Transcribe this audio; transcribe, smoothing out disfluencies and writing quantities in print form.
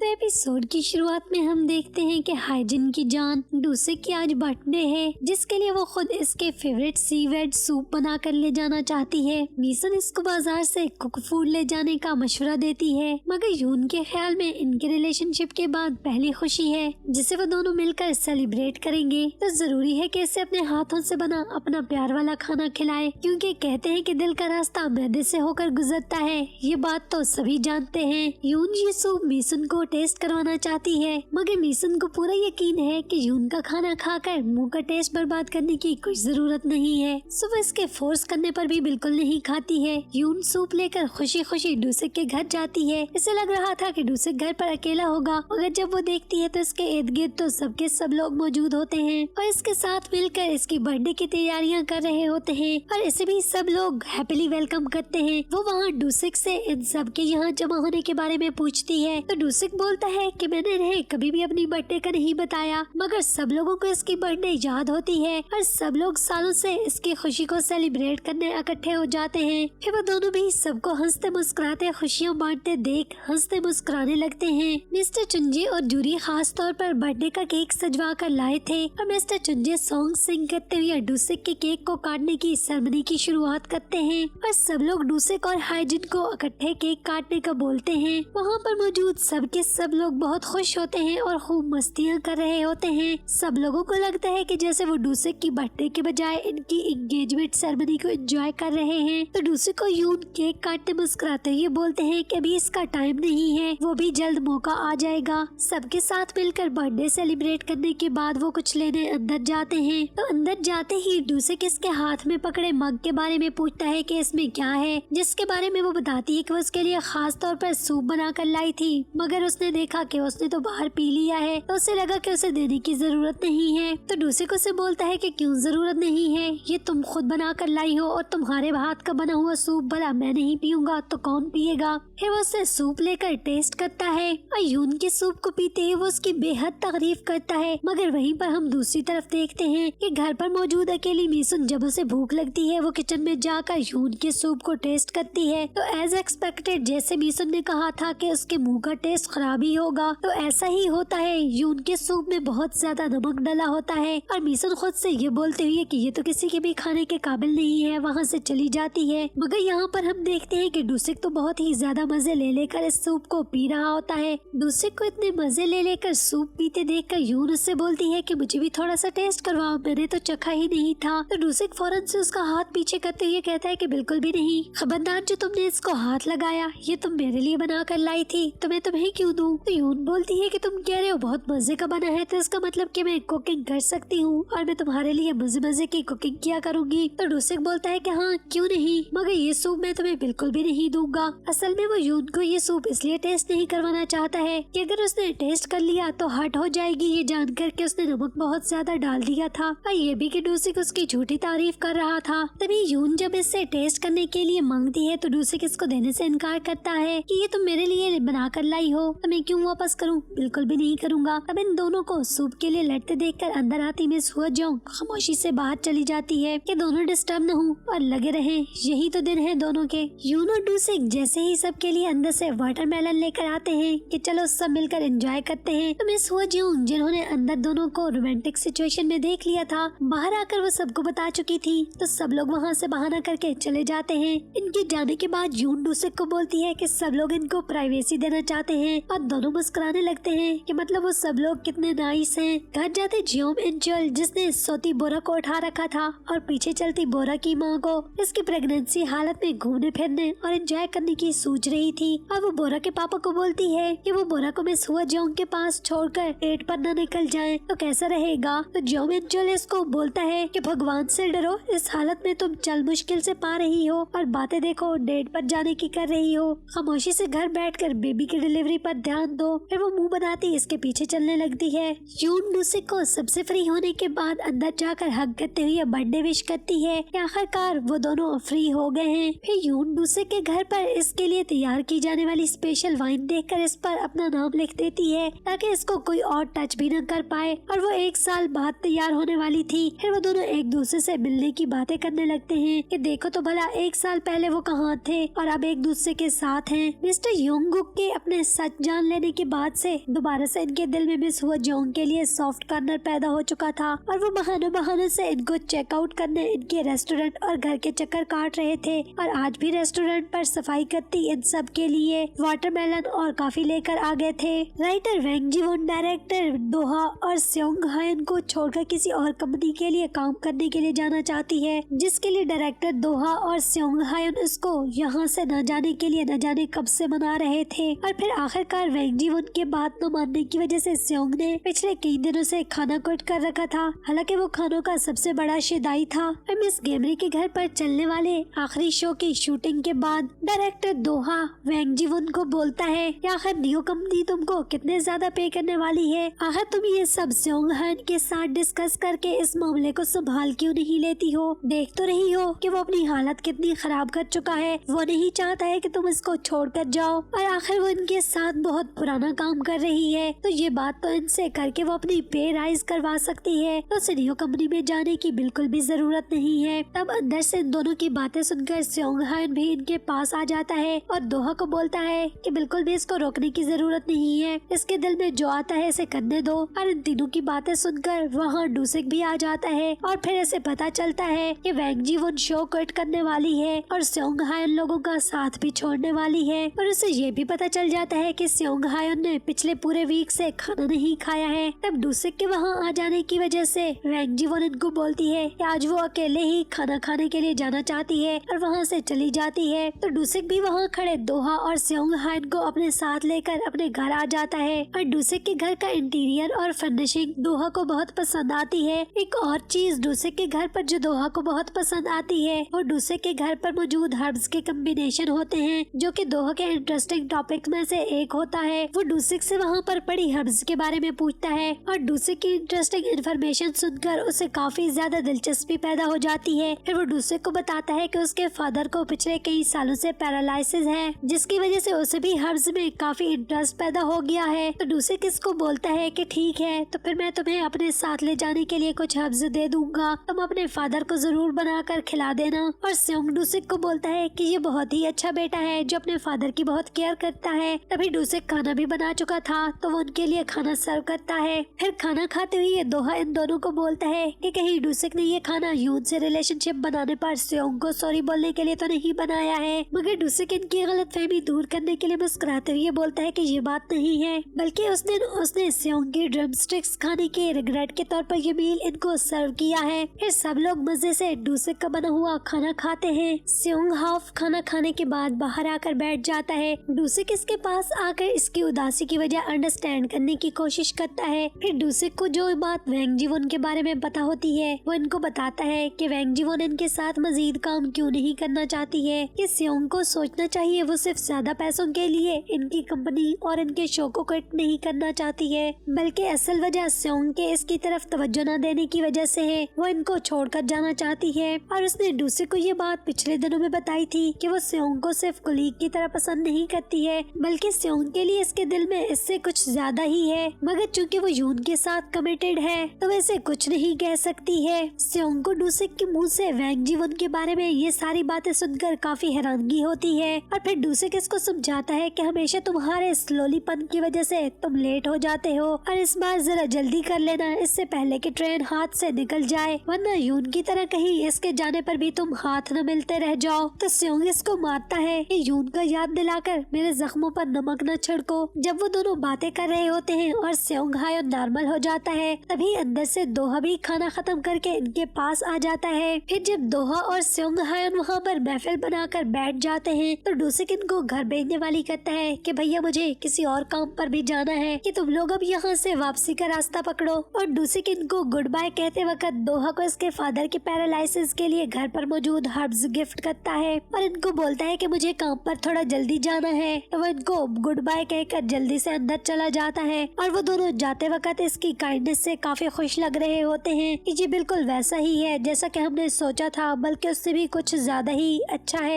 Episode की शुरुआत में हम देखते हैं कि हाइजिन की जान डूसिक की आज बर्थडे है, जिसके लिए वो खुद इसके फेवरेट सीवेड सूप बना कर ले जाना चाहती है। मीसन इसको बाजार से कुक फूड ले जाने का मशवरा देती है, मगर यून के ख्याल में इनके रिलेशनशिप के बाद पहली खुशी है जिसे वो दोनों मिलकर सेलिब्रेट करेंगे, तो जरूरी है कि इसे अपने हाथों से बना अपना प्यार वाला खाना खिलाए, क्योंकि कहते हैं कि दिल का रास्ता मैदे से होकर गुजरता है। ये बात तो सभी जानते हैं। यून ये सूप मीसन को टेस्ट करवाना चाहती है, मगर मीसन को पूरा यकीन है कि यून का खाना खाकर मुंह का टेस्ट बर्बाद करने की कोई जरूरत नहीं है, सो वो इसके फोर्स करने पर भी बिल्कुल नहीं खाती है। यून सूप लेकर खुशी खुशी डूसिक के घर जाती है। इसे लग रहा था कि डूसिक घर पर अकेला होगा, मगर जब वो देखती है तो इसके इर्द गिर्द तो सबके सब लोग मौजूद होते हैं और इसके साथ मिलकर इसकी बर्थडे की तैयारियां कर रहे होते हैं और इसे भी सब लोग हैप्पीली वेलकम करते हैं। वो वहाँ डूसिक से इन सब के यहाँ जमा होने के बारे में पूछती है, तो डूसिक बोलता है कि मैंने इन्हें कभी भी अपनी बर्थडे का नहीं बताया, मगर सब लोगों को इसकी बर्थडे याद होती है और सब लोग सालों से इसकी खुशी को सेलिब्रेट करने इकट्ठे हो जाते हैं। फिर वो दोनों भी सबको हंसते मुस्कुराते खुशियाँ बांटते देख हंसते मुस्कुराने लगते हैं। मिस्टर चुंजे और जूरी खास तौर पर बर्थडे का केक सजवा कर लाए थे और मिस्टर चुंजे सॉन्ग सिंग करते हुए डूसिक के केक को काटने की सेरेमनी की शुरुआत करते हैं और सब लोग डूसिक और हाइजिन को इकट्ठे केक काटने का बोलते हैं। वहाँ पर मौजूद सबके सब लोग बहुत खुश होते हैं और खूब मस्तियाँ कर रहे होते हैं। सब लोगों को लगता है कि जैसे वो डूसिक की बर्थडे के बजाय इनकी एंगेजमेंट सेरेमनी को एंजॉय कर रहे हैं। तो डूसिक को यून केक काटते मुस्कुराते हुए बोलते हैं कि अभी इसका टाइम नहीं है, वो भी जल्द मौका आ जाएगा। सबके साथ मिलकर बर्थडे सेलिब्रेट करने के बाद वो कुछ लेने अंदर जाते हैं। तो अंदर जाते ही डूसिक इसके हाथ में पकड़े मग के बारे में पूछता है कि इसमें क्या है, जिसके बारे में वो बताती है कि वो उसके लिए खास तौर पर सूप बना कर लाई थी, मगर उसने देखा कि उसने तो बाहर पी लिया है, तो उसे लगा कि उसे देने की जरूरत नहीं है। तो डूसिक उसे बोलता है कि क्यों जरूरत नहीं है, ये तुम खुद बना कर लाई हो और तुम्हारे हाथ का बना हुआ सूप भला मैं नहीं पीऊंगा तो कौन पिएगा। फिर वो उससे सूप लेकर टेस्ट करता है और यून के सूप को पीते ही वो उसकी बेहद तारीफ करता है। मगर वहीं पर हम दूसरी तरफ देखते हैं कि घर पर मौजूद अकेली मीसन जब उसे भूख लगती है वो किचन में जाकर यून के सूप को टेस्ट करती है। तो एज एक्सपेक्टेड जैसे मीसन ने कहा था कि उसके मुंह का टेस्ट खराब ही होगा, तो ऐसा ही होता है। यून के सूप में बहुत ज्यादा नमक डला होता है और मीसन खुद से ये बोलते हुए कि ये तो किसी के भी खाने के काबिल नहीं है वहाँ से चली जाती है। मगर यहाँ पर हम देखते हैं कि डूसिक तो बहुत ही ज्यादा मजे ले लेकर इस सूप को पी रहा होता है। डूसिक को इतने मजे ले लेकर सूप पीते देखकर यून उससे बोलती है कि मुझे भी थोड़ा सा टेस्ट करवाओ, मैंने तो चखा ही नहीं था। तो डूसिक फौरन से उसका हाथ पीछे करते हुए कहता है कि बिल्कुल भी नहीं, खबरदार जो तुमने इसको हाथ लगाया, ये तुम मेरे लिए बना कर लाई थी तो मैं तुम्हें क्यों दूं। तो यून बोलती है कि तुम कह रहे हो बहुत मजे का बना है, तो इसका मतलब कि मैं कुकिंग कर सकती हूँ और मैं तुम्हारे लिए मजे मजे की कुकिंग किया करूंगी। तो डूसिक बोलता है कि हाँ क्यों नहीं, मगर ये सूप मैं तुम्हें बिल्कुल भी नहीं दूंगा। असल में वो यून को ये सूप इसलिए टेस्ट नहीं करवाना चाहता है कि अगर उसने टेस्ट कर लिया तो हर्ट हो जाएगी, ये जानकर के उसने नमक बहुत ज्यादा डाल दिया था और ये भी कि डूसिक उसकी झूठी तारीफ कर रहा था। तभी यून जब इससे टेस्ट करने के लिए मांगती है तो डूसिक इसको देने से इनकार करता है कि ये तुम मेरे लिए बना कर लाई हो तो मैं क्यों वापस करूं, बिल्कुल भी नहीं करूंगा। अब इन दोनों को सूप के लिए लड़ते देखकर अंदर आती मिस हुआ जोंग खामोशी से बाहर चली जाती है कि दोनों डिस्टर्ब न हो और लगे रहे, यही तो दिन है दोनों के। यून और डूसिक जैसे ही सबके लिए अंदर से वाटरमेलन लेकर आते हैं कि चलो सब मिलकर एंजॉय करते हैं, तो मिस हुआ जोंग जिन्होंने अंदर दोनों को रोमांटिक सिचुएशन में देख लिया था, बाहर आकर वो सबको बता चुकी थी, तो सब लोग वहाँ से बहाना करके चले जाते हैं। इनके जाने के बाद यून डूसिक को बोलती है कि सब लोग इनको प्राइवेसी देना चाहते हैं और दोनों मुस्कुराने लगते हैं कि मतलब वो सब लोग कितने नाइस हैं। घर जाते जियोम एंजल जिसने सोती बोरा को उठा रखा था और पीछे चलती बोरा की माँ को इसकी प्रेगनेंसी हालत में घूमने फिरने और एंजॉय करने की सोच रही थी। और वो बोरा के पापा को बोलती है कि वो बोरा को मिस हुआ जोंग के पास छोड़कर डेट पर न निकल जाए तो कैसा रहेगा। तो जियोम एंजल इसको बोलता है कि भगवान से डरो, इस हालत में तुम चल मुश्किल से पा रही हो और बातें देखो डेट पर जाने की कर रही हो, खामोशी से घर बैठकर बेबी की डिलीवरी पर ध्यान दो। फिर वो मुंह बनाती इसके पीछे चलने लगती है। यून डूसिक को सबसे फ्री होने के बाद अंदर जाकर हग करते हुए बर्थडे विश करती है कि आखिरकार वो दोनों फ्री हो गए हैं। फिर यून डूसिक के घर पर इसके लिए तैयार की जाने वाली स्पेशल वाइन देखकर इस पर अपना नाम लिख देती है ताकि इसको कोई और टच भी न कर पाए, और वो 1 साल बाद तैयार होने वाली थी। फिर वो दोनों एक दूसरे से मिलने की बातें करने लगते हैं कि देखो तो भला 1 साल पहले वो कहाँ थे और अब एक दूसरे के साथ हैं। मिस्टर योंगुक के अपने सच जान जान लेने के बाद से दोबारा से इनके दिल में मिस हुआ जोंग के लिए सॉफ्ट कॉर्नर पैदा हो चुका था और वो बहानों से इनको चेकआउट करने इनके रेस्टोरेंट और घर के चक्कर काट रहे थे। और आज भी रेस्टोरेंट पर सफाई करती इन सब के लिए वाटरमेलन और कॉफी लेकर आ गए थे। राइटर वैंग जी-वुन डायरेक्टर दोहा और सेयोंग हायन को छोड़कर किसी और कंपनी के लिए काम करने के लिए जाना चाहती है, जिसके लिए डायरेक्टर दोहा और सेयोंग हायन उसको यहाँ से न जाने के लिए न जाने कब से मना रहे थे। और फिर आखिरकार वैंग जी-वुन के बात न मानने की वजह से सेयोंग ने पिछले कई दिनों से खाना क्विट कर रखा था। हालांकि वो खानों का सबसे बड़ा शेदाई था। और मिस गेमरी के घर पर चलने वाले आखिरी शो की शूटिंग के बाद डायरेक्टर दोहा वैंग जी-वुन को बोलता है कि आखिर न्यू कंपनी तुमको कितने ज्यादा पे करने वाली है, आखिर तुम ये सब सेयोंग हायन के साथ डिस्कस करके इस मामले को संभाल क्यों नहीं लेती हो। देख तो रही हो कि वो अपनी हालत कितनी खराब कर चुका है। वो नहीं चाहता है कि तुम इसको छोड़कर जाओ और आखिर वो इनके साथ बहुत पुराना काम कर रही है, तो ये बात तो इनसे करके वो अपनी पे राइज करवा सकती है। तो उसे न्यू कंपनी में जाने की बिल्कुल भी जरूरत नहीं है। तब अंदर से इन दोनों की बातें सुनकर सेयोंग हायन भी इनके पास आ जाता है और दोहा को बोलता है कि बिल्कुल भी इसको रोकने की जरूरत नहीं है, इसके दिल में जो आता है इसे करने दो। और इन तीनों की बातें सुनकर वहाँ डूसिक भी आ जाता है और फिर ऐसे पता चलता है कि वैंग जी-वुन शो क्विट करने वाली है और सेयोंग हायन लोगों का साथ भी छोड़ने वाली है। और उसे ये भी पता चल जाता है कि सेयोंग हायन ने पिछले पूरे वीक से खाना नहीं खाया है। तब डूसिक के वहाँ आ जाने की वजह से वैंग जी-वुन इनको बोलती है कि आज वो अकेले ही खाना खाने के लिए जाना चाहती है और वहाँ से चली जाती है। तो डूसिक भी वहाँ खड़े दोहा और सेयोंग हायन को अपने साथ लेकर अपने घर आ जाता है। और डूसिक के घर का इंटीरियर और फर्निशिंग दोहा को बहुत पसंद आती है। एक और चीज डूसिक के घर पर जो दोहा को बहुत पसंद आती है वो डूसिक के घर पर मौजूद हर्ब्स के कम्बिनेशन होते हैं, जो कि दोहा के इंटरेस्टिंग टॉपिक में से एक होता है। वो डूसिक से वहाँ पर पड़ी हर्ब्स के बारे में पूछता है और डूसिक की इंटरेस्टिंग इन्फॉर्मेशन सुनकर उसे काफी ज्यादा दिलचस्पी पैदा हो जाती है। फिर वो डूसिक को बताता है कि उसके फादर को पिछले कई सालों से पैरालिसिस है, जिसकी वजह से उसे भी हर्ब्स में काफी इंटरेस्ट पैदा हो गया है। तो डूसिक इसको बोलता है कि ठीक है, तो फिर मैं तुम्हें अपने साथ ले जाने के लिए कुछ हर्ब्स दे दूंगा, तुम अपने फादर को जरूर बनाकर खिला देना। और सेयोंग डूसिक को बोलता है कि ये बहुत ही अच्छा बेटा है जो अपने फादर की बहुत केयर करता है। तभी डूसिक खाना भी बना चुका था तो वो उनके लिए खाना सर्व करता है। फिर खाना खाते हुए दोहा इन दोनों को बोलता है कि कहीं डूसिक ने ये खाना यून से रिलेशनशिप बनाने पर सेयोंग को सॉरी बोलने के लिए तो नहीं बनाया है। मगर डूसिक इनकी गलतफहमी दूर करने के लिए मुस्कुराते हुए बोलता है कि ये बात नहीं है, बल्कि उस दिन उसने सेयोंग के ड्रम स्टिक्स खाने के रिग्रेट के तौर पर ये मील इनको सर्व किया है। फिर सब लोग मजे से डूसिक का बना हुआ खाना खाते हैं। सेयोंग हाफ खाना खाने के बाद बाहर आकर बैठ जाता है। डूसिक इसके पास आकर इसकी उदासी की वजह अंडरस्टैंड करने की कोशिश करता है। फिर डूसिक को जो बात वैंग जी-वुन के बारे में पता होती है वो इनको बताता है कि वैंग जी-वुन इनके साथ मजीद काम क्यों नहीं करना चाहती है, कि सेयोंग को सोचना चाहिए वो सिर्फ ज्यादा पैसों के लिए इनकी कंपनी और इनके शो को क्विट नहीं करना चाहती है, बल्कि असल वजह सेयोंग के इसकी तरफ तवज्जो न देने की वजह से है। वो इनको छोड़कर जाना चाहती है। और उसने डूसिक को ये बात पिछले दिनों में बताई थी कि वो सेयोंग को सिर्फ कुलीग की तरह पसंद नहीं करती है, बल्कि सेयोंग के लिए इसके दिल में इससे कुछ ज्यादा ही है। मगर चूंकि वो यून के साथ कमिटेड है तो वैसे कुछ नहीं कह सकती है। सेयोंग को डूसिक के मुंह से वैंग जी-वुन के बारे में ये सारी बातें सुनकर काफी हैरानगी होती है। और फिर डूसिक इसको समझाता है कि हमेशा तुम्हारे स्लोलीपन की वजह से तुम लेट हो जाते हो और इस बार जरा जल्दी कर लेना, इससे पहले कि ट्रेन हाथ से निकल जाए, वरना यून की तरह कहीं इसके जाने पर भी तुम हाथ न मिलते रह जाओ। तो सेयोंग इसको मारता है कि यून का याद दिलाकर मेरे जख्मों पर नमक न छिड़को। जब वो दोनों बातें कर रहे होते हैं और सेयोंग हायन नॉर्मल हो जाता है, तभी अंदर से दोहा भी खाना खत्म करके इनके पास आ जाता है। फिर जब दोहा और सेयोंग हायन वहाँ पर महफिल बनाकर बैठ जाते हैं तो डूसिक इनको घर भेजने वाली कहता है कि भैया मुझे किसी और काम पर भी जाना है, कि तुम लोग अब यहाँ से वापसी का रास्ता पकड़ो। और डूसिक इनको गुड बाय कहते वक्त दोहा को इसके फादर के पैरालिसिस के लिए घर पर मौजूद हर्ब्स गिफ्ट करता है और इनको बोलता है कि मुझे काम पर थोड़ा जल्दी जाना है। तो वो इनको गुड बाय कहकर जल्दी से अंदर चला जाता है और वो दोनों जाते वक्त इसकी काइंडनेस से काफी खुश लग रहे होते हैं कि ये बिल्कुल वैसा ही है जैसा कि हमने सोचा था, बल्कि उससे भी कुछ ज्यादा ही अच्छा है।